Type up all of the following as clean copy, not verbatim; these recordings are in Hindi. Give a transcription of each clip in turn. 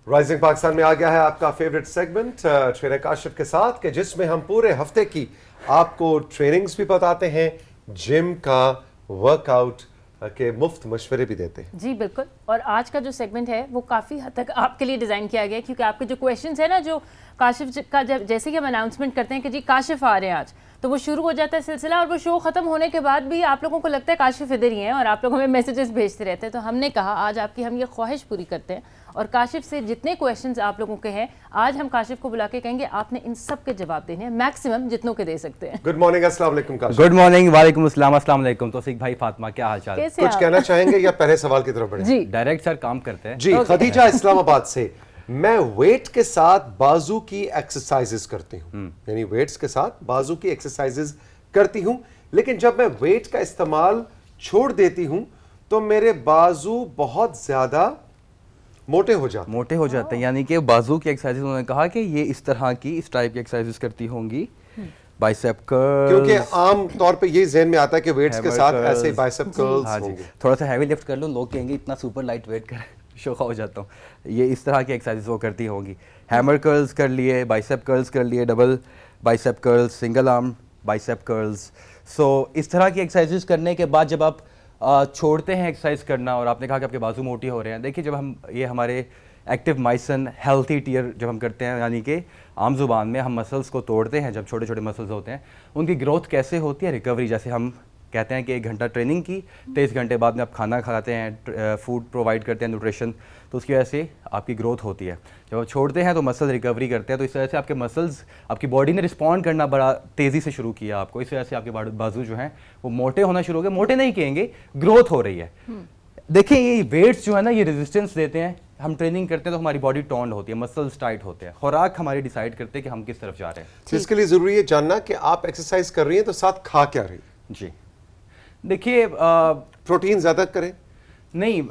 राइजिंग पाकिस्तान में आ गया है आपका फेवरेट सेगमेंट ट्रेनर काशिफ के साथ कि जिसमें हम पूरे हफ्ते की आपको ट्रेनिंग्स भी बताते हैं, जिम का वर्कआउट के मुफ्त मशवरे भी देते हैं। जी बिल्कुल। और आज का जो सेगमेंट है वो काफ़ी हद तक आपके लिए डिज़ाइन किया गया है, क्योंकि आपके जो क्वेश्चंस है ना, जो काशिफ का जैसे कि हम अनाउंसमेंट करते हैं कि जी काशिफ आ रहे हैं आज, तो वो शुरू हो जाता है सिलसिला, और वो शो ख़त्म होने के बाद भी आप लोगों को लगता है काशिफ इधर ही हैं और आप लोग हमें मैसेजेस भेजते रहते हैं। तो हमने कहा आज आपकी हम ये ख्वाहिश पूरी करते हैं और काशिफ से जितने क्वेश्चंस आप लोगों के हैं आज हम काशिफ को बुला के कहेंगे आपने इन सब के जवाब देने हैं, मैक्सिमम जितनों के दे सकते हैं। गुड मॉर्निंग, अस्सलाम वालेकुम काशिफ। गुड मॉर्निंग, वालेकुम अस्सलाम, अस्सलाम वालेकुम। तौसीक भाई, फातिमा, क्या हाल चाल? कैसे कुछ आप? कहना चाहेंगे या पहले सवाल की तरफ बढ़े? जी डायरेक्ट सर काम करते हैं। जी खदीजा इस्लामाबाद से, मैं वेट के साथ बाजू की एक्सरसाइजेस करती हूँ, यानी वेट्स के साथ बाजू की एक्सरसाइजेस करती हूँ, लेकिन जब मैं वेट का इस्तेमाल छोड़ देती हूँ तो मेरे बाजू बहुत ज्यादा मोटे हो जाते हैं। यानी कि बाजू की एक्सरसाइज उन्होंने कहा कि ये इस तरह की, इस टाइप की एक्सरसाइजेस करती होंगी, बाइसेप कर्ल्स, क्योंकि आम तौर पे ये जहन में आता है कि वेट्स के साथ ऐसे बाइसेप कर्ल्स हाँ जी, होंगे। थोड़ा सा हैवी लिफ्ट कर लो, लोग कहेंगे इतना सुपर लाइट वेट कर शोखा हो जाता हूँ। ये इस तरह की एक्सरसाइज वो करती होंगी। हैमर कर्ल्स कर लिए, बाइसेप कर्ल्स कर लिए, double bicep curls, single arm bicep curls. So इस तरह की एक्सरसाइजेस करने के बाद जब आप छोड़ते हैं एक्सरसाइज करना, और आपने कहा कि आपके बाजू मोटी हो रहे हैं, देखिए जब हम ये हमारे एक्टिव माइसन हेल्थी टीयर जब हम करते हैं, यानी कि आम जुबान में हम मसल्स को तोड़ते हैं, जब छोटे छोटे मसल्स होते हैं उनकी ग्रोथ कैसे होती है, रिकवरी। जैसे हम कहते हैं कि 1 घंटा ट्रेनिंग की, 23 घंटे बाद में आप खाना खाते हैं, फूड प्रोवाइड करते हैं, न्यूट्रिशन, तो उसकी वजह से आपकी ग्रोथ होती है। जब आप छोड़ते हैं तो मसल रिकवरी करते हैं, तो इस वजह से आपके मसल्स, आपकी बॉडी ने रिस्पॉन्ड करना बड़ा तेज़ी से शुरू किया आपको, इस वजह से आपके बाजू जो हैं वो मोटे होना शुरू हो गए। मोटे नहीं कहेंगे, ग्रोथ हो रही है। देखिए ये वेट्स जो है ना, ये रेजिस्टेंस देते हैं। हम ट्रेनिंग करते हैं तो हमारी बॉडी टॉन्ड होती है, मसल्स टाइट होते हैं, खुराक हमारी डिसाइड करते हैं कि हम किस तरफ जा रहे हैं। तो इसके लिए जरूरी है जानना कि आप एक्सरसाइज कर रही हैं तो साथ खा क्या रही हैं। जी देखिए, प्रोटीन ज्यादा करें? नहीं,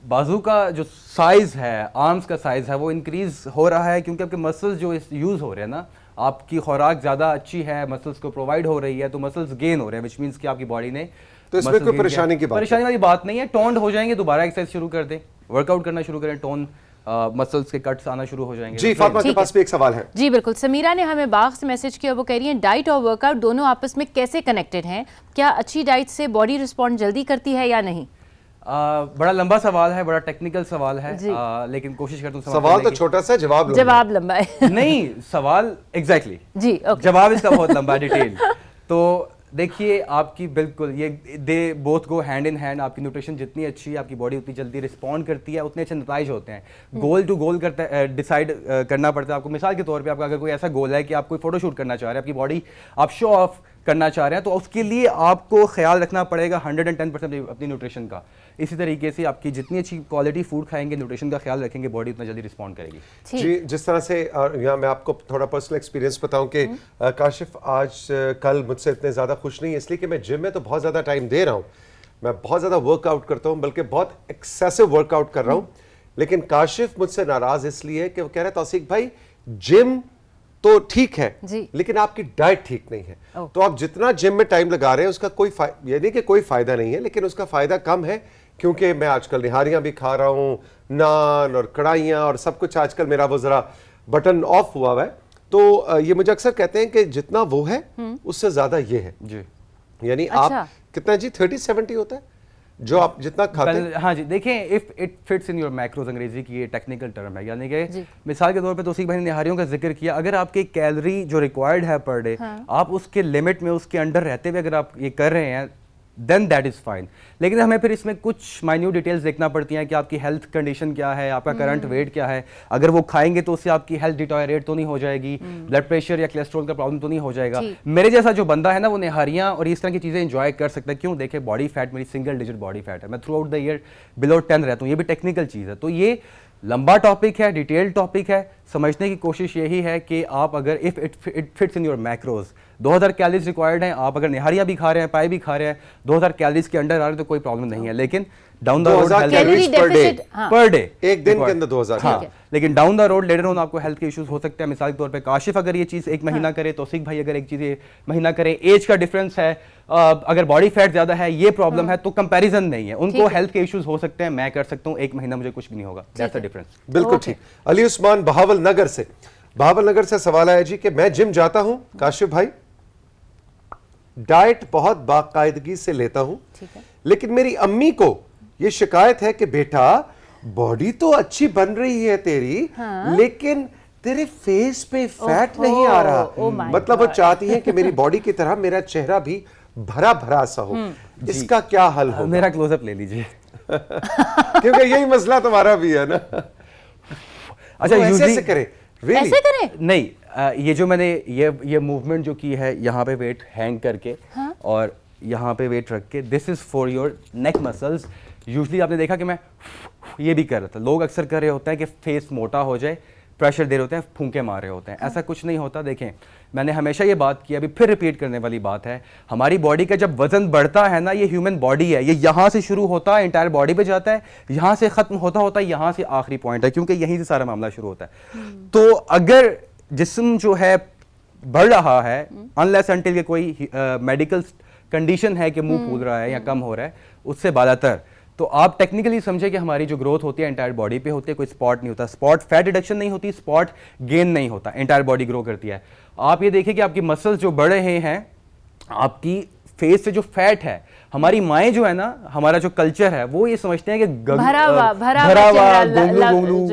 बाजू का जो साइज़ है, आर्म्स का साइज़ है, वो इंक्रीज़ हो रहा है क्योंकि आपके मसल्स जो यूज़ हो रहे हैं ना, आपकी खुराक ज़्यादा अच्छी है, मसल्स को प्रोवाइड हो रही है, तो मसल्स गेन हो रहे हैं, विच मीन्स कि आपकी बॉडी ने, तो इसमें कोई परेशानी की बात परेशानी वाली बात नहीं है। टोन्ड हो जाएंगे, दोबारा एक्सरसाइज शुरू कर दें, वर्कआउट करना शुरू करें, टोन मसल्स के कट्स आना शुरू हो जाएंगे। जी फातिमा के पास भी एक सवाल है। जी बिल्कुल, समीरा ने हमें बाग से मैसेज किया, वो कह रही हैं डाइट और वर्कआउट दोनों आपस में कैसे कनेक्टेड हैं, क्या अच्छी डाइट से बॉडी रिस्पॉन्ड जल्दी करती है या नहीं? बड़ा लंबा सवाल है, बड़ा टेक्निकल सवाल है, लेकिन कोशिश करता हूँ। सवाल तो छोटा सा, जवाब लंबा है। नहीं, सवाल एग्जैक्टली जी, ओके। जवाब इसका बहुत लंबा डिटेल। तो देखिए आपकी बिल्कुल ये they both go hand in hand. आपकी न्यूट्रिशन जितनी अच्छी है, आपकी बॉडी उतनी जल्दी रिस्पॉन्ड करती है, उतने अच्छे नताइज होते हैं। गोल टू गोल करता डिसाइड करना पड़ता है आपको। मिसाल के तौर पे आपका अगर कोई ऐसा गोल है कि आप कोई फोटोशूट करना चाह रहे हैं, आपकी बॉडी आप शो ऑफ करना चाह रहे हैं, तो उसके लिए आपको ख्याल रखना पड़ेगा 110% अपनी न्यूट्रिशन का। इसी तरीके से आपकी जितनी अच्छी क्वालिटी फूड खाएंगे, न्यूट्रिशन का ख्याल रखेंगे, बॉडी उतना जल्दी रिस्पॉन्ड करेगी। जी जिस तरह से यहाँ मैं आपको थोड़ा पर्सनल एक्सपीरियंस बताऊं कि काशिफ आज कल मुझसे इतने ज़्यादा खुश नहीं है, इसलिए कि मैं जिम में तो बहुत ज़्यादा टाइम दे रहा हूँ, मैं बहुत ज़्यादा वर्कआउट करता हूँ, बल्कि बहुत एक्सेसिव वर्कआउट कर रहा हूँ। लेकिन काशिफ मुझसे नाराज़ इसलिए कि वो कह रहे हैं तौसीक भाई जिम तो ठीक है लेकिन आपकी डाइट ठीक नहीं है। तो आप जितना जिम में टाइम लगा रहे हैं उसका कोई ये नहीं कि कोई फायदा नहीं है, लेकिन उसका फायदा कम है, क्योंकि मैं आजकल निहारियां भी खा रहा हूँ, नान और कढ़ाइयाँ और सब कुछ आजकल मेरा वो जरा बटन ऑफ हुआ है। तो ये मुझे अक्सर कहते हैं कि जितना वो है उससे ज्यादा ये है जी। यानी आप कितना जी 30-70 होता है जो आप जितना खाते हैं। हाँ जी, देखें if it fits in your macros, अंग्रेजी की ये टेक्निकल टर्म है, यानी कि मिसाल के तौर पे तौसीक भाई ने निहारियों का जिक्र किया, अगर आपकी कैलोरी जो रिक्वायर्ड है पर डे, आप उसके लिमिट में, उसके अंडर रहते हुए अगर आप ये कर रहे हैं, देन दैट इज़ फाइन। लेकिन हमें फिर इसमें कुछ माइन्यूट डिटेल्स देखना पड़ती हैं कि आपकी हेल्थ कंडीशन क्या है, आपका करंट वेट क्या है। अगर वो खाएंगे तो उससे आपकी हेल्थ डिटोरेट तो नहीं हो जाएगी, ब्लड प्रेशर या कोलेस्ट्रॉल का प्रॉब्लम तो नहीं हो जाएगा। मेरे जैसा जो बंदा है ना, वो निहारियाँ और इस तरह की चीज़ें इंजॉय कर सकता है। क्यों? देखे बॉडी फैट मेरी सिंगल डिजिट बॉडी फैट है, मैं through out the year below 10 रहता हूँ। ये भी टेक्निकल चीज़ है, तो ये लंबा टॉपिक है, डिटेल टॉपिक है। समझने की कोशिश यही है कि आप अगर if it fits in your macros, 2000 calories required हैं, आप अगर निहारियाँ भी खा रहे हैं, पाए भी खा रहे हैं, 2000 कैलोरीज के अंडर आ रहे हैं तो कोई प्रॉब्लम नहीं है। लेकिन down the road 2000 calories per day, per day, एक दिन के अंदर 2000। हाँ, लेकिन down the road later on आपको हेल्थ के इश्यूज हो सकते हैं। मिसाल के तौर पे काशिफ अगर ये चीज़ एक महीना करे, तौसीक भाई अगर एक चीज़ ये महीना करे, एज का डिफरेंस है, अगर बॉडी फैट ज्यादा है, ये प्रॉब्लम है, तो कंपैरिजन नहीं है। उनको हेल्थ के इश्यूज हो सकते हैं, मैं कर सकता हूँ, एक महीना मुझे कुछ भी नहीं होगा। That's the difference. बिल्कुल ठीक। अली उस्मान बहावल नगर से सवाल आया जी कि मैं जिम जाता हूं काशिफ भाई, डाइट बहुत बाकायदगी से लेता हूं, लेकिन मेरी अम्मी को यह शिकायत है कि बेटा बॉडी तो अच्छी बन रही है तेरी, लेकिन तेरे फेस पे फैट नहीं आ रहा। मतलब वो चाहती है कि मेरी बॉडी की तरह मेरा चेहरा भी भरा भरा सा हो। इसका क्या हल हो? मेरा क्लोजअप ले लीजिए। क्योंकि यही मसला तुम्हारा भी है ना। अच्छा, ऐसे करें, really? ऐसे करें? नहीं, ये जो मैंने ये मूवमेंट जो की है, यहाँ पे वेट हैंग करके और यहाँ पे वेट रख के, this is for your neck muscles. Usually आपने देखा कि मैं ये भी कर रहा था, लोग अक्सर कर रहे होते हैं कि फेस मोटा हो जाए, प्रेशर दे रहे होते हैं, फूंके मार रहे होते हैं। ऐसा कुछ नहीं होता। देखें, मैंने हमेशा ये बात की, अभी फिर रिपीट करने वाली बात है, हमारी बॉडी का जब वजन बढ़ता है ना, ये ह्यूमन बॉडी है, ये यहाँ से शुरू होता है, इंटायर बॉडी पे जाता है, यहाँ से खत्म होता होता है, यहाँ से आखिरी पॉइंट है, क्योंकि यहीं से सारा मामला शुरू होता है। तो अगर जिस्म जो है बढ़ रहा है, अनलेस अनटिल के कोई मेडिकल कंडीशन है कि मुंह फूल रहा है या कम हो रहा है, उससे बालातर, तो आप टेक्निकली समझे कि हमारी जो ग्रोथ होती है एंटायर बॉडी पे होती है, कोई स्पॉट नहीं होता। स्पॉट फैट रिडक्शन नहीं होती, स्पॉट गेन नहीं होता, एंटायर बॉडी ग्रो करती है। आप ये देखिए कि आपकी मसल्स जो बढ़ रहे हैं, आपकी फेस से जो फैट है, हमारी माएँ जो है ना, हमारा जो कल्चर है, वो ये समझते हैं कि भरा हुआ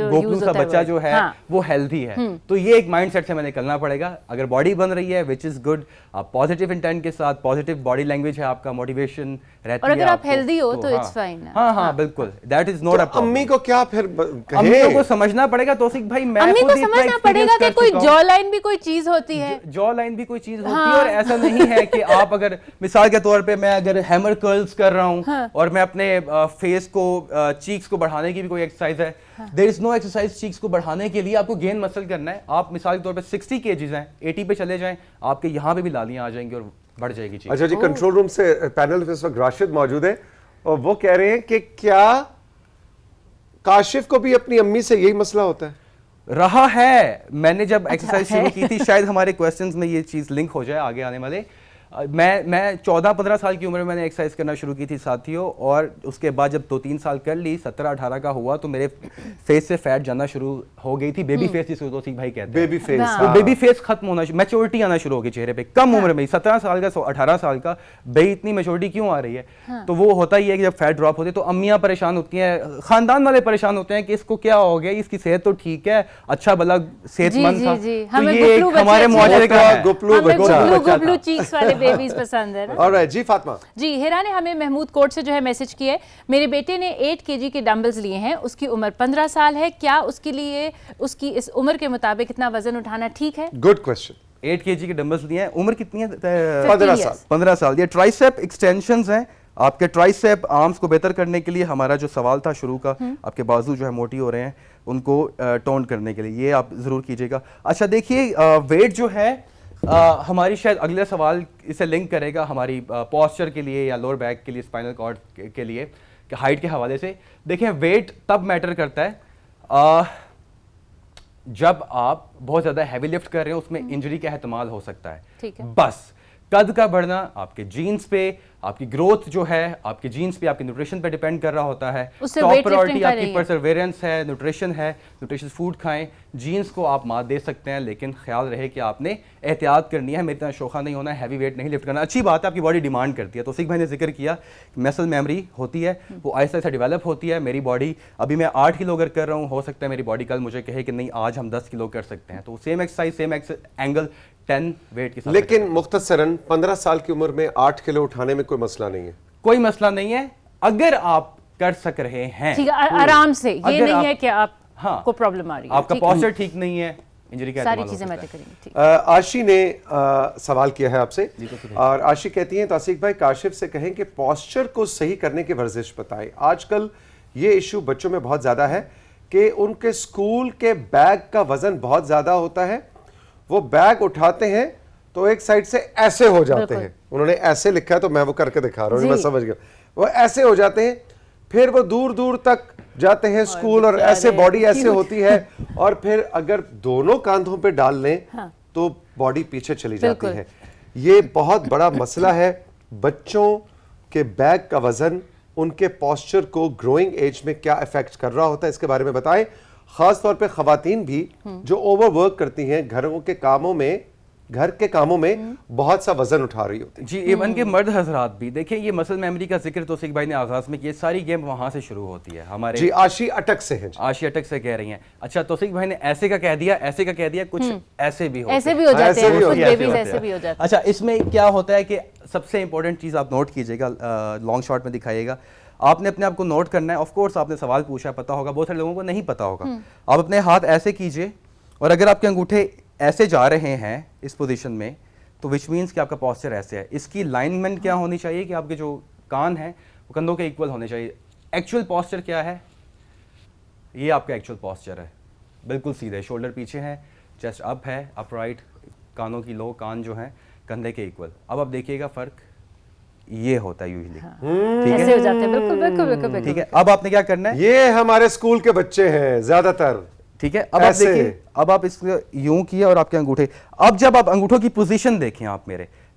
गोपलू सा बच्चा जो है वो हेल्थी है। तो ये एक माइंडसेट से हमें निकलना पड़ेगा। अगर बॉडी बन रही है, विच इज गुड, आप पॉजिटिव इंटेंट के साथ, पॉजिटिव बॉडी लैंग्वेज है आपका, मोटिवेशन रहती है, और अगर आप हेल्दी हो तो इट्स फाइन। हाँ, बिल्कुल, that is not a problem. अम्मी को क्या फिर अम्मी को समझना पड़ेगा तौसीक भाई, मैं अम्मी को समझना पड़ेगा कि कोई जॉ लाइन भी कोई चीज होती है, जॉ लाइन भी कोई चीज होती है। और ऐसा नहीं है कि आप अगर मिसाल के तौर पे मैं अगर हैमर कर्ल्स कर रहा हूं और मैं अपने फेस को, चीक्स को बढ़ाने की भी कोई एक्सरसाइज है, there is no exercise cheeks को बढ़ाने के लिए। आपको गेन मसल करना है। आप मिसाल के तौर पे 60 kgs हैं, 80 पे चले जाएं, आपके यहाँ पे भी लालियां आ जाएंगी और बढ़ जाएगी चीज। अच्छा जी, कंट्रोल रूम से पैनल पे इस वक्त राशिद मौजूद है और वो कह रहे हैं कि क्या काशिफ को भी अपनी अम्मी से यही मसला होता है? रहा है। मैंने जब एक्सरसाइज शुरू की थी, शायद हमारे क्वेश्चंस में ये चीज लिंक हो जाए आगे आने वाले, मैं 14-15 साल की उम्र में मैंने एक्सरसाइज करना शुरू की थी साथियों, और उसके बाद जब 2-3 साल कर ली, 17-18 का हुआ, तो मेरे फेस से फैट जाना शुरू हो गई थी। बेबी फेस जिसको तौसीक भाई कहते हैं, बेबी फेस। वो बेबी फेस खत्म होना, मैच्योरिटी आना शुरू हो गई चेहरे पे कम उम्र में। 17 साल का 18 साल का भाई, इतनी मैच्योरिटी क्यों आ रही है? तो वो होता ही है कि जब फैट ड्रॉप होती है तो अम्मियाँ परेशान होती हैं, खानदान वाले परेशान होते हैं कि इसको क्या हो गया, इसकी सेहत तो ठीक है, अच्छा भला सेहतमंद था। तो ये हमारे मुआशरे का गुपलू चीक्स वाले बेबीज पसंद है। ऑलराइट जी, फातिमा जी, हिरा ने हमें महमूद कोट से जो है मैसेज किया है, मेरे बेटे ने 8 kg के डंबल्स लिए हैं, उसकी उम्र 15 साल है, क्या उसके लिए उसकी इस उम्र के मुताबिक इतना वजन उठाना ठीक है? Good question. 8 kg के डंबल्स लिए हैं, उम्र कितनी है? 15 साल। 15 साल। ये ट्राइसेप एक्सटेंशंस हैं आपके, ट्राइसेप आर्म्स को बेहतर करने के लिए। हमारा जो सवाल था शुरू का, आपके बाजू जो है मोटी हो रहे हैं, उनको टोन करने के लिए, ये आप जरूर कीजिएगा। अच्छा देखिए, वेट जो है हमारी शायद अगला सवाल इसे लिंक करेगा हमारी पॉस्चर के लिए या लोअर बैक के लिए, स्पाइनल कॉर्ड के लिए, कि हाइट के हवाले से। देखिए, वेट तब मैटर करता है जब आप बहुत ज़्यादा हैवी लिफ्ट कर रहे हो, उसमें इंजरी का एहतमाल हो सकता है। ठीक है। बस कद का बढ़ना आपके जीन्स पे, आपकी ग्रोथ जो है आपके जीन्स पे, आपके न्यूट्रिशन पे डिपेंड कर रहा होता है। टॉप प्रायोरिटी आपकी परसेवरेंस है, न्यूट्रिशन है, न्यूट्रिशियस फूड खाएं। जीन्स को आप मात दे सकते हैं, लेकिन ख्याल रहे कि आपने एहतियात करनी है, मेरी तरह शोखा नहीं होना, हैवी वेट नहीं लिफ्ट करना। अच्छी बात है, आपकी बॉडी डिमांड करती है। तो सिख भाई ने जिक्र किया, मसल मेमोरी होती है, वो आहिस्ता आहिस्ता डेवलप होती है। मेरी बॉडी अभी मैं 8 किलो अगर कर रहा हूँ, हो सकता है मेरी बॉडी कल मुझे कहे कि नहीं आज हम 10 किलो कर सकते हैं। तो same exercise, same angle, 10 weight के साथ। लेकिन मुख्तसरन 15 साल की उम्र में 8 किलो उठाने में कोई मसला नहीं है? कोई मसला नहीं है, अगर आप कर सक रहे हैं। ठीक है, आराम से। ये नहीं है कि आप को प्रॉब्लम आ रही है, आपका पॉस्चर ठीक नहीं है, इंजरी का सारी चीजें मैटर करेंगी। आशी ने सवाल किया है आपसे, और आशी कहती हैं तौसीक भाई काशिफ से कहें कि पॉस्चर को सही करने की वर्जिश बताएं। आजकल ये इशू बच्चों में बहुत ज़्यादा है कि उनके स्कूल के बैग का वजन बहुत ज़्यादा होता है, वो बैग उठाते हैं तो एक साइड से ऐसे हो जाते हैं। उन्होंने ऐसे लिखा है तो मैं वो करके दिखा रहा हूँ, मैं समझ गया। वो ऐसे हो जाते हैं फिर वो दूर दूर तक जाते हैं स्कूल, और ऐसे बॉडी ऐसे होती है, और फिर अगर दोनों कांधों पे डाल लें तो बॉडी पीछे चली जाती है। ये बहुत बड़ा मसला है। बच्चों के बैग का वजन उनके पोस्चर को ग्रोइंग एज में क्या इफेक्ट कर रहा होता है, इसके बारे में बताएं। खास तौर पे खवातीन भी जो ओवरवर्क करती हैं, घर के कामों में बहुत सा वजन उठा रही होती है। जी, इवन के मर्द हजरात भी देखिए, ये मसल मेमोरी का जिक्र तौसीक भाई ने आगाज में किया, सारी गेम वहां से शुरू होती है हमारे। जी, आशी अटक से है। आशी अटक से कह रही हैं। अच्छा, तौसीक भाई ने ऐसे का कह दिया, ऐसे का कह दिया, कुछ ऐसे भी होते ऐसे भी हो जाते हैं, कुछ बेबीज हैं। ऐसे भी हो जाते हैं। अच्छा, इसमें क्या होता है कि सबसे इंपॉर्टेंट चीज आप नोट कीजिएगा, लॉन्ग शॉट में दिखाइएगा। आपने अपने आप को नोट करना है। ऑफ कोर्स आपने सवाल पूछा, पता होगा, बहुत सारे लोगों को नहीं पता होगा। आप अपने हाथ ऐसे कीजिए, और अगर आपके अंगूठे ऐसे जा रहे हैं इस पोजीशन में, तो विच मीन्स कि आपका पोस्चर ऐसे है। इसकी लाइनमेंट क्या होनी चाहिए कि आपके जो कान हैं वो कंधों के इक्वल होने चाहिए। एक्चुअल पोस्चर क्या है? ये आपका एक्चुअल पोस्चर है, बिल्कुल सीधे, शोल्डर पीछे है, चेस्ट अप है, अपराइट, कानों की लो, कान जो है कंधे के इक्वल। अब आप देखिएगा फर्क ये होता है यूजुअली। ठीक ऐसे हो जाते हैं, बिल्कुल बिल्कुल बिल्कुल। ठीक है, अब आपने क्या करना है, ये हमारे स्कूल के बच्चे हैं ज्यादातर। ठीक है, अब आप देखिए, अब आप इसको यूं किया और आपके अंगूठे, अब जब आप अंगूठों की पोजीशन देखें, आप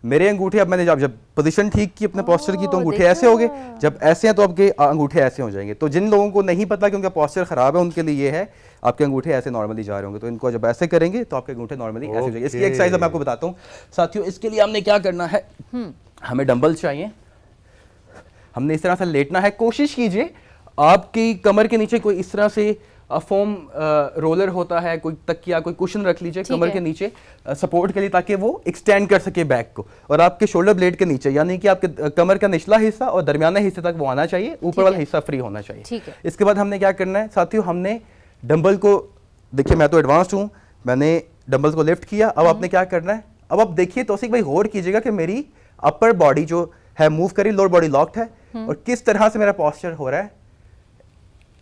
मेरे अंगूठे, अब मैंने जब पोजीशन ठीक की अपने पोस्चर की, तो अंगूठे ऐसे हो गए। जब ऐसे हैं तो आपके अंगूठे ऐसे हो जाएंगे। तो जिन लोगों को नहीं पता कि उनका पोस्चर खराब है, उनके लिए ये है, आपके अंगूठे ऐसे नॉर्मली जा रहे होंगे, तो इनको जब ऐसे करेंगे तो आपके अंगूठे नॉर्मली ऐसे हो जाएंगे। इसकी एक्सरसाइज मैं आपको बताता हूँ साथियों। इसके लिए हमने क्या करना है, हमें डंबल चाहिए, हमने इस तरह से लेटना है। कोशिश कीजिए आपकी कमर के नीचे कोई इस तरह से फोम रोलर होता है, कोई तकिया, कोई कुशन रख लीजिए कमर के नीचे सपोर्ट के लिए, ताकि वो एक्सटेंड कर सके बैक को। और आपके शोल्डर ब्लेड के नीचे, यानी कि आपके कमर का निचला हिस्सा और दरमियाना हिस्से तक वो आना चाहिए, ऊपर वाला हिस्सा फ्री होना चाहिए। इसके बाद हमने क्या करना है साथियों, हमने डंबल को, देखिए मैं तो एडवांस्ड हूँ, मैंने डंबल को लिफ्ट किया। अब आपने क्या करना है, अब आप देखिए तौसीक भाई, गौर कीजिएगा कि मेरी अपर बॉडी जो है मूव करी, लोअर बॉडी लॉक्ड है, और किस तरह से मेरा पोस्चर हो रहा है,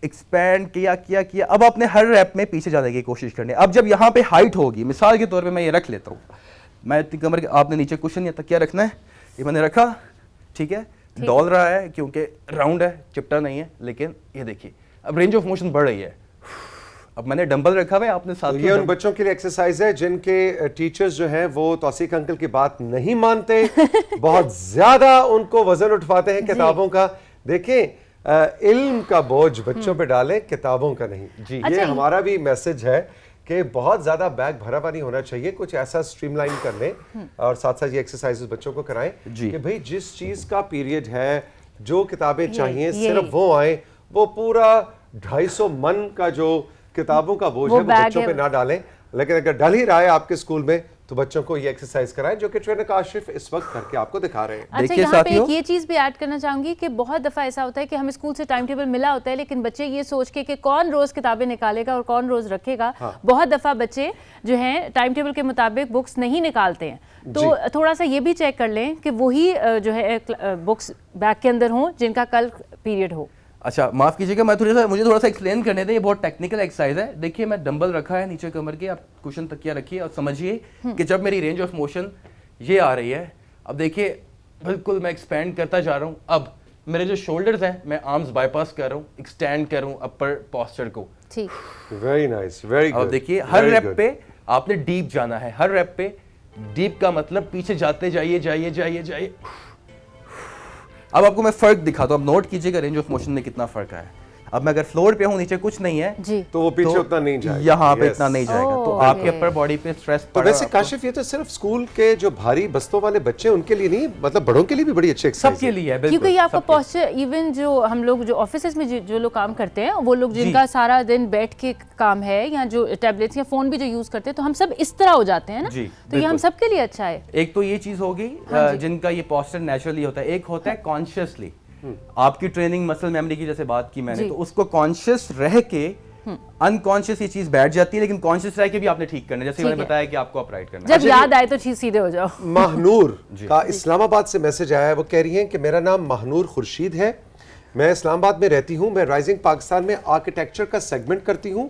एक्सपैंड किया किया किया। अब आपने हर रैप में पीछे जाने की कोशिश करनी है। अब जब यहाँ पे हाइट होगी, मिसाल के तौर पे मैं ये रख लेता हूँ, मैं इतनी कमर के, आपने नीचे कुशन या तकिया रखना है, ये मैंने रखा, ठीक है, डॉल रहा है क्योंकि राउंड है, चिपटा नहीं है, लेकिन ये देखिए अब रेंज ऑफ मोशन बढ़ रही है। अब मैंने डंबल रखा हुआ है, आपने साथ ये उन बच्चों के लिए एक्सरसाइज है जिनके टीचर्स जो हैं वो तौसीक अंकल की बात नहीं मानते, बहुत ज्यादा उनको वजन उठवाते हैं किताबों का। देखें, इल्म का बोझ बच्चों पे डालें, किताबों का नहीं। जी, ये हमारा भी मैसेज है कि बहुत ज्यादा बैग भरा हुआ नहीं होना चाहिए, कुछ ऐसा स्ट्रीमलाइन कर लें, और साथ साथ ये एक्सरसाइजेस बच्चों को कराएं कि भाई जिस चीज का पीरियड है, जो किताबें चाहिए सिर्फ वो आए। वो पूरा 250 मन का जो किताबों का बोझ है वो बच्चों पे ना डालें। लेकिन अगर डल ही रहा है आपके स्कूल में, तो बच्चों को ये एक्सरसाइज कराएं, जो कि ट्रेनर काशिफ इस वक्त करके आपको दिखा रहे हैं। अच्छा, यहाँ पे एक ये चीज भी ऐड करना चाहूंगी कि बहुत दफा ऐसा होता है कि हमें स्कूल से टाइम टेबल मिला होता है, लेकिन बच्चे ये सोच के कि कौन रोज किताबें निकालेगा और कौन रोज रखेगा, बहुत दफा बच्चे जो हैं टाइम टेबल के मुताबिक बुक्स नहीं निकालते हैं। तो थोड़ा सा ये भी चेक कर लें कि वही जो है बुक्स बैग के अंदर हों जिनका कल पीरियड हो। अच्छा, माफ कीजिएगा, मुझे थोड़ा सा एक्सप्लेन करने दें, ये बहुत टेक्निकल एक्सरसाइज है। देखिए, मैं डंबल रखा है नीचे कमर के, आप कुशन तकिया रखिए, और समझिए कि जब मेरी रेंज ऑफ मोशन ये आ रही है, अब देखिए बिल्कुल मैं एक्सपेंड करता जा रहा हूँ। अब मेरे जो शोल्डर्स हैं, मैं आर्म्स बाईपास कर रहा हूँ, एक्सटेंड कर रहा हूँ अपर पोस्चर को। ठीक, वेरी नाइस, वेरी गुड। अब देखिए, हर रैप पे आपने डीप जाना है, हर रैप पे डीप का मतलब पीछे जाते जाइए जाइए जाइए जाइए। अब आपको मैं फर्क दिखाता हूँ, अब नोट कीजिएगा रेंज ऑफ मोशन में कितना फर्क है। अब मैं अगर फ्लोर पे हूँ, नीचे कुछ नहीं है जी, तो वो पीछे उतना नहीं जाएगा, यहाँ पे इतना नहीं जाएगा, तो आपके अपर बॉडी पे स्ट्रेस तो वैसे काशिफ, ये तो सिर्फ स्कूल के जो भारी बस्तों वाले बच्चे उनके लिए नहीं, मतलब बड़ों के लिए भी बड़ी अच्छी एक्सरसाइज सबके लिए है, क्योंकि ये आपका पोस्चर, इवन जो हम लोग जो ऑफिस में जो लोग काम करते हैं, वो लोग जिनका सारा दिन बैठ के काम है, या जो टैबलेट्स या फोन भी जो यूज करते हैं, तो हम सब इस तरह हो जाते हैं ना, तो ये हम सबके लिए अच्छा है। एक तो ये चीज होगी जिनका ये पोस्चर नेचुरली होता है, एक होता है कॉन्शियसली। आपकी ट्रेनिंग मसल मेमोरी की जैसे बात की मैंने, तो उसको कॉन्शियस रह के अनकॉन्शियस ये चीज बैठ जाती है, लेकिन कॉन्शियस रह के भी आपने ठीक करना है, जैसे मैंने बताया कि आपको अपराइट करना है। जब याद आए तो चीज सीधे हो जाओ। महनूर का इस्लामाबाद से मैसेज आया है, वो कह रही हैं कि मेरा नाम महनूर खुर्शीद है, मैं इस्लामाबाद में रहती हूँ, मैं राइजिंग पाकिस्तान में आर्किटेक्चर का सेगमेंट करती हूँ,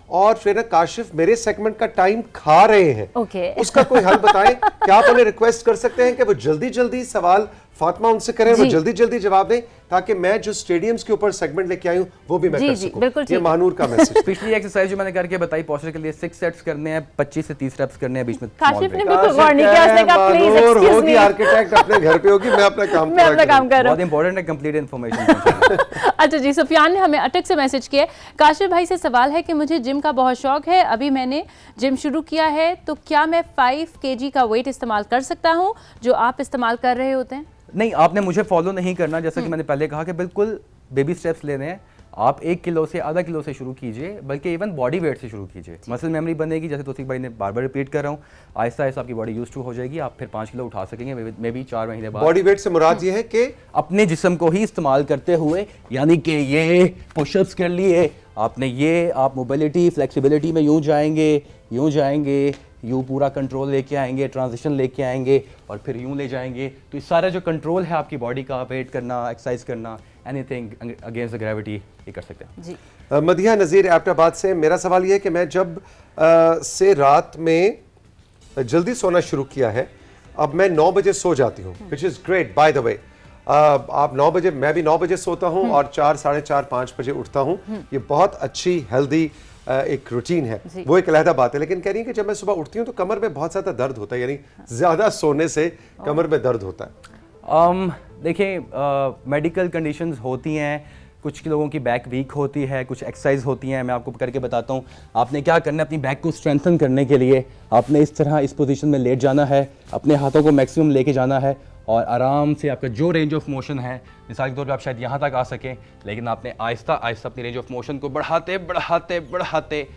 और ट्रेनर काशिफ मेरे सेगमेंट का टाइम खा रहे हैं। उसका कोई हल बताएं। क्या आप उन्हें रिक्वेस्ट कर सकते हैं कि वो जल्दी जल्दी सवाल फातिमा उनसे करें वो जी। जल्दी जल्दी जवाब दें ताकि मैं जो स्टेडियम्स के ऊपर सेगमेंट लेके आई हूँ वो भी मैं जी, कर जी, सकूं। बिल्कुल ये ठीक। महानूर का मैसेज। पिछली एक्सरसाइज जो मैंने करके बताई पोस्चर के लिए 6 सेट्स करने हैं, 25 से 30 रेप्स करने हैं, बीच में small काशिफ ने break। भी कोई गौर नहीं किया, उसने कहा प्लीज महानूर एक्सक्यूज होगी मी, आर्किटेक्ट अपने घर पे होगी, मैं अपना काम मैं अपना काम कर रहा बहुत इंपॉर्टेंट है कंप्लीट इन्फॉर्मेशन। हूँ। अच्छा जी, सुफियान ने हमें अटक से मैसेज किया है, काशिफ भाई से सवाल है कि मुझे जिम का बहुत शौक है, अभी मैंने जिम शुरू किया है, तो क्या मैं 5 kg का वेट इस्तेमाल कर सकता हूँ जो आप इस्तेमाल कर रहे होते हैं? नहीं, आपने मुझे फॉलो नहीं करना, जैसा कि मैंने पहले कहा कि बिल्कुल बेबी स्टेप्स लेने हैं। आप 1 किलो से आधा किलो से शुरू कीजिए, बल्कि इवन बॉडी वेट से शुरू कीजिए। मसल मेमोरी बनेगी, जैसे तौसीफ भाई ने बार बार रिपीट कर रहा हूँ, आहिस्ता आहिस्ता आपकी बॉडी यूज टू हो जाएगी, आप फिर 5 किलो उठा सकेंगे मे बी 4 महीने बाद। बॉडी वेट से मुराद ये है कि अपने जिस्म को ही इस्तेमाल करते हुए, यानी कि ये पुशअप्स कर लिए आपने, ये आप मोबिलिटी फ्लेक्सिबिलिटी में यूँ जाएंगे, यूँ पूरा कंट्रोल लेके आएंगे, ट्रांजिशन लेके आएंगे और फिर यूँ ले जाएंगे। तो इस सारा जो कंट्रोल है आपकी बॉडी का, वेट करना, एक्सरसाइज करना, एनीथिंग अगेंस्ट द ग्रेविटी, ये कर सकते हैं। जी, मदिहा नज़ीर एबटाबाद से, मेरा सवाल ये है कि मैं जब से रात में जल्दी सोना शुरू किया है, अब मैं 9 बजे सो जाती हूँ, which is great by the way. आप 9 बजे, मैं भी 9 बजे सोता हूँ और 4, साढ़े 4, 5 बजे उठता हूँ। ये बहुत अच्छी हेल्दी एक रूटीन है, वो एक अलहदा बात है। लेकिन कह रही है कि जब मैं सुबह उठती हूँ तो कमर में बहुत ज़्यादा दर्द होता है, यानी ज़्यादा सोने से कमर में दर्द होता है। देखिए, मेडिकल कंडीशंस होती हैं, कुछ लोगों की बैक वीक होती है, कुछ एक्सरसाइज होती हैं, मैं आपको करके बताता हूँ। आपने क्या करना है, अपनी बैक को स्ट्रेंथन करने के लिए आपने इस तरह इस पोजीशन में लेट जाना है, अपने हाथों को मैक्सिमम लेके जाना है और आराम से आपका जो रेंज ऑफ मोशन है, मिसाल के तौर पे आप शायद यहाँ तक आ सकें, लेकिन आपने आहिस्ता आहिस्ता अपनी रेंज ऑफ मोशन को बढ़ाते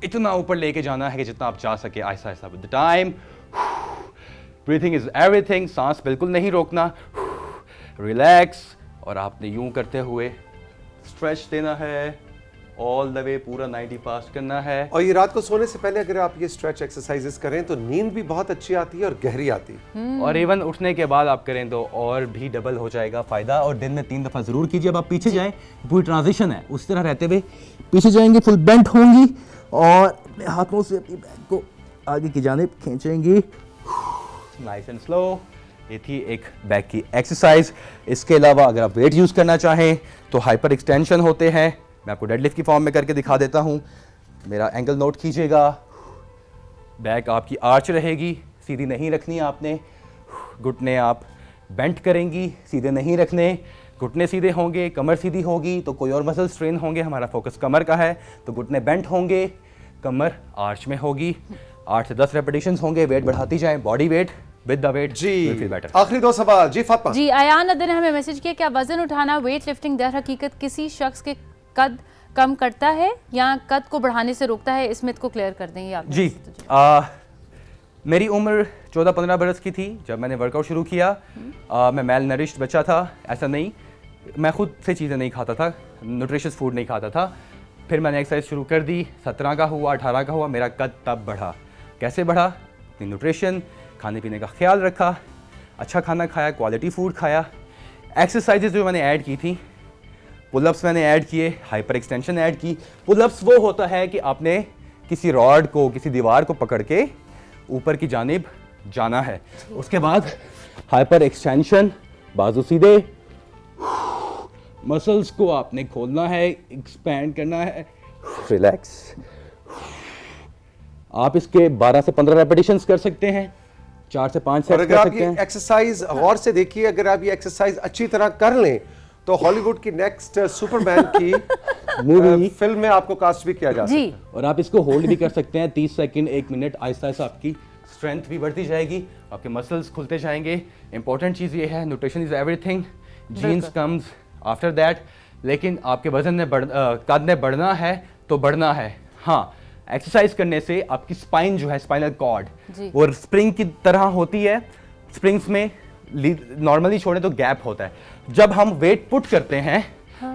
इतना ऊपर लेके जाना है कि जितना आप जा सके, Aahista Aahista with the time. Breathing is everything, सांस बिल्कुल नहीं रोकना, रिलैक्स, और आपने यूं करते हुए स्ट्रेच देना है ऑल द वे, पूरा 90 पास करना है। और ये रात को सोने से पहले अगर आप ये स्ट्रेच एक्सरसाइजेस करें तो नींद भी बहुत अच्छी आती है और गहरी आती है। और इवन उठने के बाद आप करें तो और भी डबल हो जाएगा फ़ायदा। और दिन में 3 दफ़ा ज़रूर कीजिए। अब आप पीछे जाएं, पूरी ट्रांजिशन है, उस तरह रहते हुए पीछे जाएंगे, फुल बेंट होंगी और अपने हाथों से अपनी बैक को आगे की जानिब खींचेंगी, नाइस एंड स्लो। ये थी एक बैक की एक्सरसाइज। इसके अलावा अगर आप वेट यूज़ करना चाहें तो हाइपर एक्सटेंशन होते हैं, मैं आपको डेडलिफ्ट की फॉर्म में करके दिखा देता हूँ। मेरा एंगल नोट कीजिएगा, बैक आपकी आर्च रहेगी, सीधी नहीं रखनी आपने, घुटने आप बेंट करेंगी, सीधे नहीं रखने, घुटने सीधे होंगे, कमर सीधी होगी तो कोई और मसल स्ट्रेन होंगे, हमारा फोकस कमर का है तो घुटने बेंट होंगे, कमर आर्च में होगी, 8 से 10 रेपिटेशंस होंगे, वेट बढ़ाती जाएं, body weight with the weight, जी फील बेटर। आखिरी 2 सवाल जी फातिमा। जी, अयान अदर ने हमें मैसेज किया, क्या वजन उठाना वेट लिफ्टिंग दर हकीकत किसी शख्स के कद कम करता है या कद को बढ़ाने से रोकता है? इस मिथ को क्लियर कर देंगे आप जी, मेरी उम्र 14-15 बरस की थी जब मैंने वर्कआउट शुरू किया। मैं मेल नरिश्ड बच्चा था, ऐसा नहीं, मैं खुद से चीज़ें नहीं खाता था, न्यूट्रिशियस फूड नहीं खाता था। फिर मैंने एक्सरसाइज शुरू कर दी, 17 का हुआ, 18 का हुआ, मेरा कद तब बढ़ा। कैसे बढ़ा? अपनी न्यूट्रिशन, खाने पीने का ख्याल रखा, अच्छा खाना खाया, क्वालिटी फूड खाया, एक्सरसाइजेज जो मैंने ऐड की थी, पुलअप्स मैंने ऐड किए, हाइपर एक्सटेंशन ऐड की। पुलअप्स वो होता है कि आपने किसी रॉड को, किसी दीवार को पकड़ के ऊपर की जानिब जाना है। उसके बाद हाइपर एक्सटेंशन, बाजू सीधे, मसल्स को आपने खोलना है, एक्सपैंड करना है, रिलैक्स। आप इसके 12 से 15 रेपिटेशंस कर सकते हैं, 4 से 5 और सेट्स अगर कर आप सकते ये हैं। एक्सरसाइज गौर से देखिए, अगर आप ये एक्सरसाइज अच्छी तरह कर लें तो हॉलीवुड की नेक्स्ट सुपरमैन की मूवी फिल्म में आपको कास्ट भी किया जा सकता है। जी, और आप इसको होल्ड भी कर सकते हैं 30 सेकंड, 1 मिनट, आहिस्ता आहिस्ता आपकी स्ट्रेंथ भी बढ़ती जाएगी, आपके मसल्स खुलते जाएंगे। इंपॉर्टेंट चीज़ ये है, nutrition is everything, genes comes after that. लेकिन आपके वजन में कद में बढ़ना है तो बढ़ना है। हाँ, एक्सरसाइज करने से आपकी स्पाइन जो है, स्पाइनल कॉर्ड, जी। वो स्प्रिंग की तरह होती है। स्प्रिंग्स में नॉर्मली छोड़े तो गैप होता है। जब हम वेट पुट करते हैं,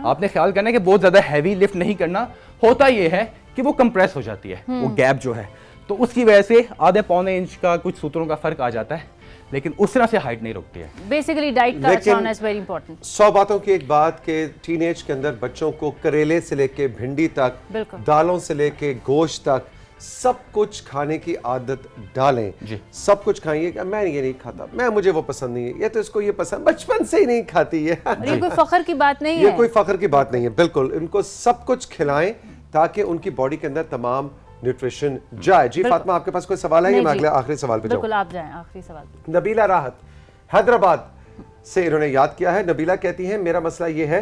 आपने ख्याल करना है कि बहुत ज़्यादा हैवी लिफ्ट नहीं करना, होता ये है कि वो कंप्रेस हो जाती है, वो गैप जो है, तो उसकी वजह से आधे पौने इंच का कुछ सूत्रों का फर्क आ जाता है, लेकिन उस तरह से हाइट नहीं रुकती है। बेसिकली डाइट का अच्छा होना इज वेरी इंपॉर्टेंट। 100 बातों की एक बात के टीनेज के अंदर बच्चों को करेले से लेके भिंडी तक, बिल्कुल। दालों से लेके गोश्त तक, सब कुछ खाने की आदत डालें जी। सब कुछ खाइए कि मैं ये नहीं खाता, मैं मुझे वो पसंद नहीं है, ये तो इसको ये पसंद, बचपन से ही नहीं खाती है। और ये कोई फखर की बात नहीं ये है। कोई फख्र की बात नहीं है, बिल्कुल इनको सब कुछ खिलाएं ताकि उनकी बॉडी के अंदर तमाम न्यूट्रिशन जाए। जी फातिमा, आपके पास कोई सवाल है या नहीं मैं जी। अगले आखिरी सवाल पे जाऊं? बिल्कुल आप जाएं, आखिरी सवाल। नबीला राहत हैदराबाद से इन्होंने याद किया है। नबीला कहती हैं मेरा मसला ये है,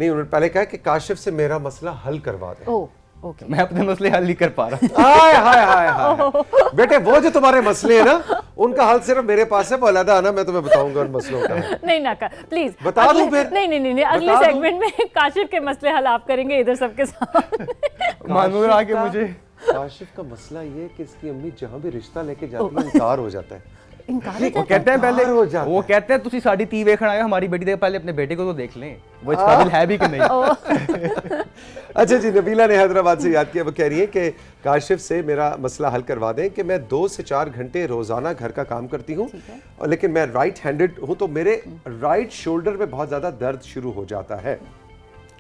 नहीं उन्होंने पहले कहा कि काशिफ से मेरा मसला हल करवा दें। Oh okay. मैं अपने मसले हल नहीं कर पा रहा। हाय हाय हाय हाय बेटे, वो जो तुम्हारे मसले हैं ना उनका हल सिर्फ मेरे पास है, वो अलग आना, मैं तुम्हें बताऊंगा उन मसलों का। नहीं ना कर प्लीज, बता दूं फिर? नहीं अगले बता दूं? सेगमेंट में काशिफ के मसले हल आप करेंगे इधर सबके साथ। मानूर आके मुझे काशिफ का मसला ये है कि इसकी अम्मी जहां भी रिश्ता लेके जाती है इनकार हो जाता है। इनकार हो वो जाता है? कहते हैं पहले, इनकार हो जाता वो कहते हैं तुसी साड़ी ती वेखण आए हो, हमारी बेटी दे पहले अपने बेटे को तो देख लें वो इस काबिल है भी कि नहीं। अच्छा जी, नबीला ने हैदराबाद से याद किया, वो कह रही है कि काशिफ से मेरा मसला हल करवा दें कि मैं 2 से 4 घंटे रोजाना घर का काम करती हूँ, और लेकिन मैं राइट हैंडेड हूँ तो मेरे राइट शोल्डर में बहुत ज़्यादा दर्द शुरू हो जाता है,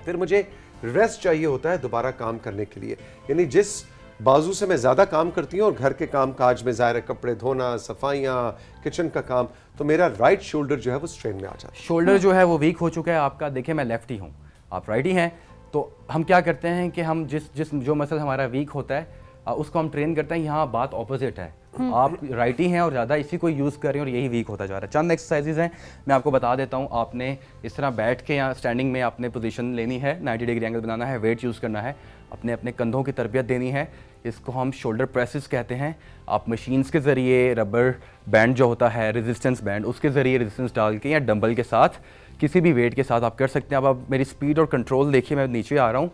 फिर मुझे रेस्ट चाहिए होता है दोबारा काम करने के लिए। यानी जिस बाजू से मैं ज़्यादा काम करती हूँ और घर के काम काज में ज़ाहिर है कपड़े धोना, सफाइयाँ, किचन का काम, तो मेरा राइट शोल्डर जो है वो स्ट्रेन में आ जाता है। शोल्डर जो है वो वीक हो चुका है आपका। देखिए मैं लेफ्टी हूँ, आप राइटी हैं, तो हम क्या करते हैं कि हम जो मसल हमारा वीक होता है उसको हम ट्रेन करते हैं। यहाँ बात ऑपोजिट है, आप राइटी हैं और ज़्यादा इसी को यूज़ कर रहे हैं और यही वीक होता जा रहा है। चंद एक्सरसाइजेज हैं, मैं आपको बता देता हूँ। आपने इस तरह बैठ के या स्टैंडिंग में आपने पोजीशन लेनी है, 90 डिग्री एंगल बनाना है, वेट यूज़ करना है, अपने अपने कंधों की तरबियत देनी है। इसको हम शोल्डर प्रेसेस कहते हैं। आप मशीन्स के ज़रिए, रबर बैंड जो होता है रेजिस्टेंस बैंड, उसके ज़रिए रेजिस्टेंस डाल के या डंबल के साथ किसी भी वेट के साथ आप कर सकते हैं। अब आप मेरी स्पीड और कंट्रोल देखिए, मैं नीचे आ रहा हूँ,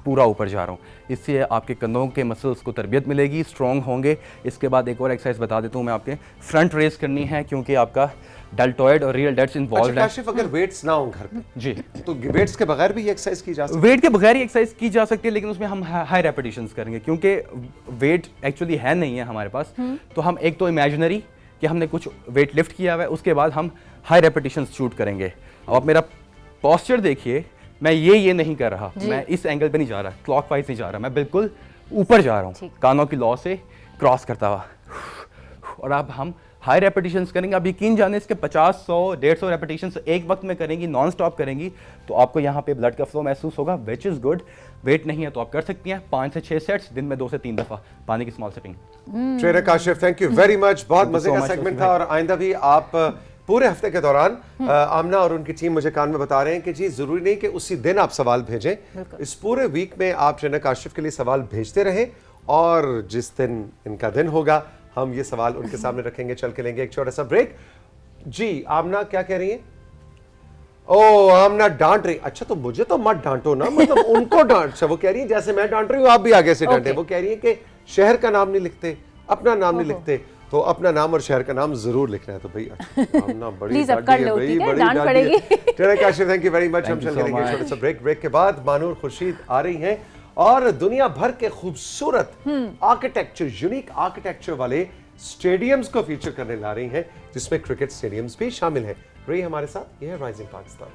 पूरा ऊपर जा रहा हूँ। इससे आपके कंधों के मसल्स को तरबियत मिलेगी, स्ट्रॉन्ग होंगे। इसके बाद एक और एक्सरसाइज बता देता हूँ मैं, आपके फ्रंट रेस करनी है क्योंकि आपका डेल्टॉइड और रियल डेट्स इन्वॉल्व अच्छा है। काशिफ, अगर वेट्स ना हो घर पे जी, तो वेट्स के बगैर भी ये एक्सरसाइज की जा सकती वेट के बगैर ही एक्सरसाइज की जा सकती है, लेकिन उसमें हम हाई रेपिटेशंस करेंगे क्योंकि वेट एक्चुअली है नहीं है हमारे पास। तो हम एक तो इमेजिनरी कि हमने कुछ वेट लिफ्ट किया हुआ है, उसके बाद हम हाई रेपिटेशंस शूट करेंगे। अब आप मेरा पोस्चर देखिए, मैं ये नहीं कर रहा, मैं इस एंगल पे नहीं जा रहा, क्लॉकवाइज नहीं जा रहा, मैं बिल्कुल ऊपर जा रहा हूँ, कानों की लौ से क्रॉस करता हुआ। और अब हम हाई रेपिटेशंस करेंगे। अब यकीन जाने इसके 50, 100, 150 रेपिटेशंस एक वक्त में करेंगी, नॉन स्टॉप करेंगी, तो आपको यहाँ पे ब्लड का फ्लो महसूस होगा, विच इज़ गुड। वेट नहीं है तो आप कर सकती हैं 5 से 6 सेट्स, दिन में 2 से 3 दफ़ा, पानी की small sipping. Trainer Kashif, thank you very much, बहुत मजे का सेगमेंट था। और आइंदा भी आप पूरे हफ्ते के दौरान आमना और उनकी टीम मुझे कान में बता रहे हैं कि जी जरूरी नहीं कि उसी दिन आप सवाल भेजें, इस पूरे वीक में आप ट्रेनर काशिफ के लिए सवाल भेजते रहें, और जिस दिन इनका दिन होगा हम ये सवाल उनके सामने रखेंगे। चल के लेंगे एक छोटा सा ब्रेक। जी आमना क्या कह रही है? ओ आमना डांट रही, अच्छा तो मुझे तो मत डांटो ना, मतलब उनको डांट। अच्छा वो कह रही है जैसे मैं डांट रही हूँ आप भी आगे से डांटे। वो कह रही है कि शहर का नाम नहीं लिखते, अपना नाम नहीं लिखते, तो अपना नाम और शहर का नाम जरूर लिखना है। तो भाई आमना बड़ी प्लीज अब डांटी कर है लो, भाई, ठीक है, बड़ी डांट डांटी पड़ेगी। है। Trainer Kashif, thank you very much. हम चल के लेंगे छोटा सा ब्रेक के बाद मानूर खुर्शीद आ रही हैं और दुनिया भर के खूबसूरत आर्किटेक्चर, यूनिक आर्किटेक्चर वाले स्टेडियम्स को फीचर करने ला रही हैं, जिसमें क्रिकेट स्टेडियम्स भी शामिल हैं। रही हमारे साथ, यह है राइजिंग पाकिस्तान।